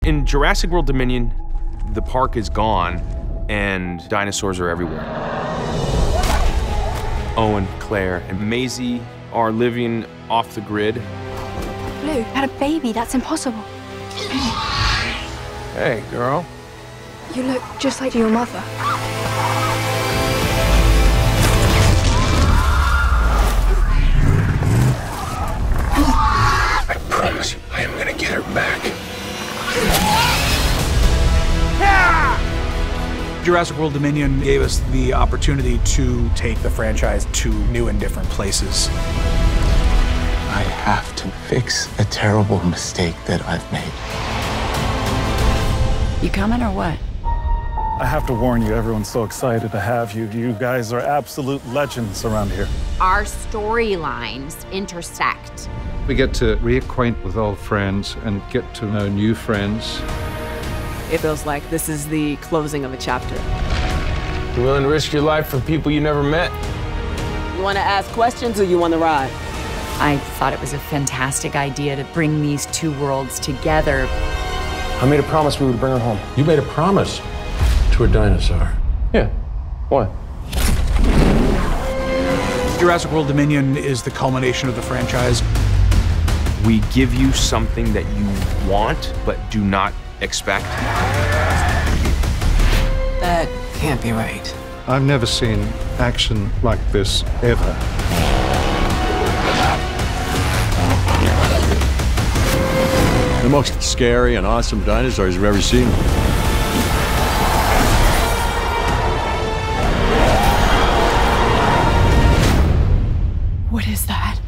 In Jurassic World Dominion, the park is gone and dinosaurs are everywhere. Owen, Claire, and Maisie are living off the grid. Blue had a baby. That's impossible. Hey, girl. You look just like your mother. I promise you, I am gonna get her back. Jurassic World Dominion gave us the opportunity to take the franchise to new and different places. I have to fix a terrible mistake that I've made. You coming or what? I have to warn you, everyone's so excited to have you. You guys are absolute legends around here. Our storylines intersect. We get to reacquaint with old friends and get to know new friends. It feels like this is the closing of a chapter. You willing to risk your life for people you never met? You want to ask questions or you want to ride? I thought it was a fantastic idea to bring these two worlds together. I made a promise we would bring her home. You made a promise to a dinosaur. Yeah. What? Jurassic World Dominion is the culmination of the franchise. We give you something that you want, but do not expect. That can't be right. I've never seen action like this ever. The most scary and awesome dinosaurs you've ever seen. What is that?